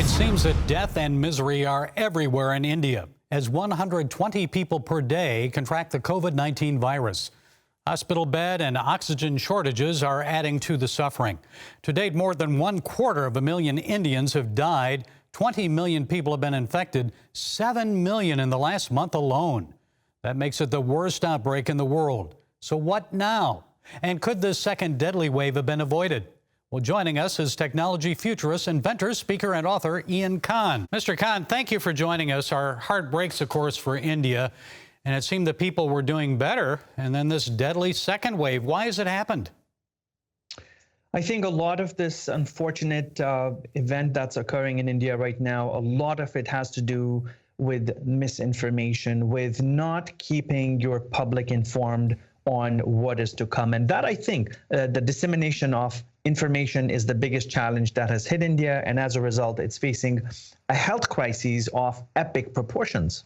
It seems that death and misery are everywhere in India as 120 people per day contract the COVID-19 virus. Hospital bed and oxygen shortages are adding to the suffering. To date, more than 250,000 Indians have died. 20 million people have been infected, 7 million in the last month alone. That makes it the worst outbreak in the world. So what now? And could this second deadly wave have been avoided? Well, joining us is technology futurist, inventor, speaker, and author Ian Khan. Mr. Khan, thank you for joining us. Our heart breaks, of course, for India. And it seemed that people were doing better. And then this deadly second wave. Why has it happened? I think a lot of this unfortunate event that's occurring in India right now, a lot of it has to do with misinformation, with not keeping your public informed on what is to come. And that, I think, the dissemination of information is the biggest challenge that has hit India. And as a result, it's facing a health crisis of epic proportions.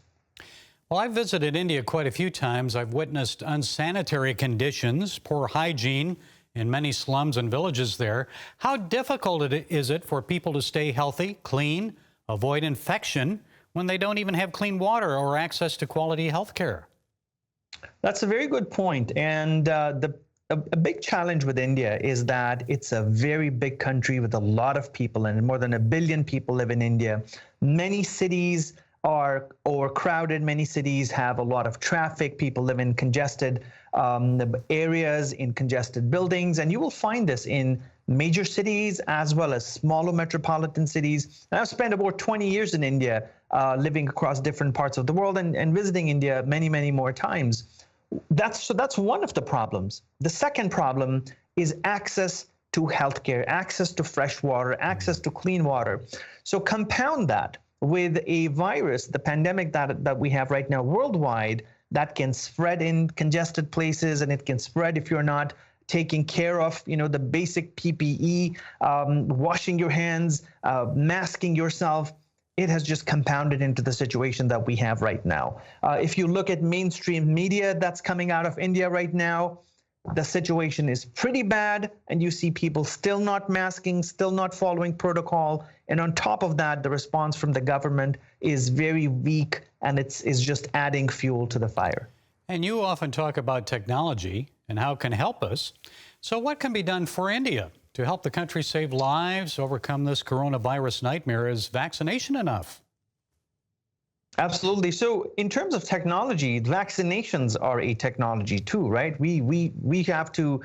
Well, I've visited India quite a few times. I've witnessed unsanitary conditions, poor hygiene in many slums and villages there. How difficult is it for people to stay healthy, clean, avoid infection when they don't even have clean water or access to quality health care? That's a very good point. And a big challenge with India is that it's a very big country with a lot of people, and more than 1 billion people live in India. Many cities are overcrowded. Many cities have a lot of traffic. People live in congested areas, in congested buildings. And you will find this in major cities as well as smaller metropolitan cities. And I've spent about 20 years in India, living across different parts of the world and visiting India many, many more times. That's one of the problems. The second problem is access to healthcare, access to fresh water, access to clean water. So compound that with a virus, the pandemic that we have right now worldwide, that can spread in congested places, and it can spread if you're not taking care of, the basic PPE, washing your hands, masking yourself. It has just compounded into the situation that we have right now. If you look at mainstream media that's coming out of India right now, the situation is pretty bad, and you see people still not masking, still not following protocol. And on top of that, the response from the government is very weak, and it's just adding fuel to the fire. And you often talk about technology and how it can help us. So what can be done for India to help the country save lives, overcome this coronavirus nightmare? Is vaccination enough? Absolutely. So in terms of technology, vaccinations are a technology too, right? We have to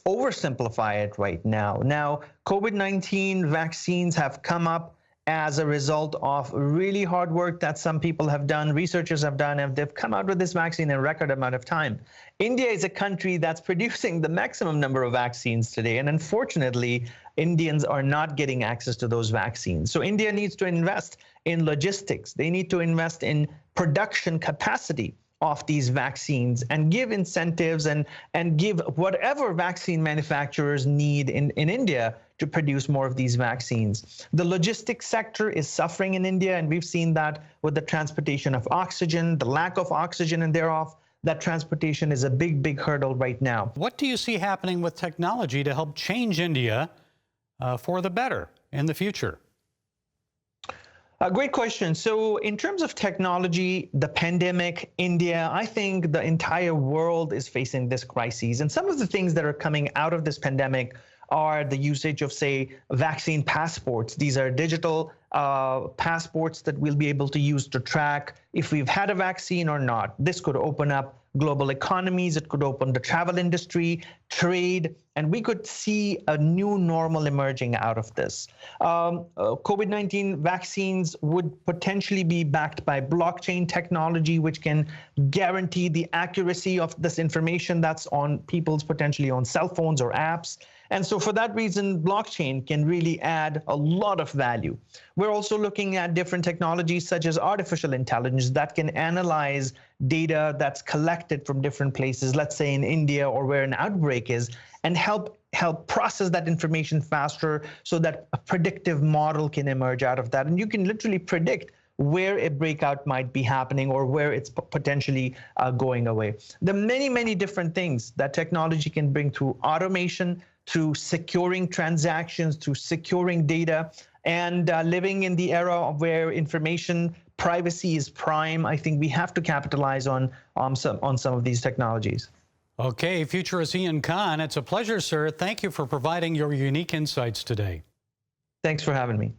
oversimplify it right now. Now, COVID-19 vaccines have come up as a result of really hard work that some people have done, researchers have done, and they've come out with this vaccine in a record amount of time. India is a country that's producing the maximum number of vaccines today, and unfortunately, Indians are not getting access to those vaccines. So India needs to invest in logistics. They need to invest in production capacity of these vaccines and give incentives and give whatever vaccine manufacturers need in India to produce more of these vaccines. The logistics sector is suffering in India, and we've seen that with the transportation of oxygen, the lack of oxygen, and thereof, that transportation is a big, big hurdle right now. What do you see happening with technology to help change India for the better in the future? Great question. So in terms of technology, the pandemic, India, I think the entire world is facing this crisis. And some of the things that are coming out of this pandemic are the usage of, say, vaccine passports. These are digital passports that we'll be able to use to track if we've had a vaccine or not. This could open up global economies. It could open the travel industry, trade, and we could see a new normal emerging out of this. COVID-19 vaccines would potentially be backed by blockchain technology, which can guarantee the accuracy of this information that's on people's potentially on cell phones or apps. And so for that reason, blockchain can really add a lot of value. We're also looking at different technologies such as artificial intelligence that can analyze data that's collected from different places, let's say in India or where an outbreak is, and help process that information faster so that a predictive model can emerge out of that. And you can literally predict where a breakout might be happening or where it's potentially going away. There are many, many different things that technology can bring through automation, through securing transactions, through securing data, and living in the era of where information privacy is prime. I think we have to capitalize on some of these technologies. Okay, Futurist Ian Khan, it's a pleasure, sir. Thank you for providing your unique insights today. Thanks for having me.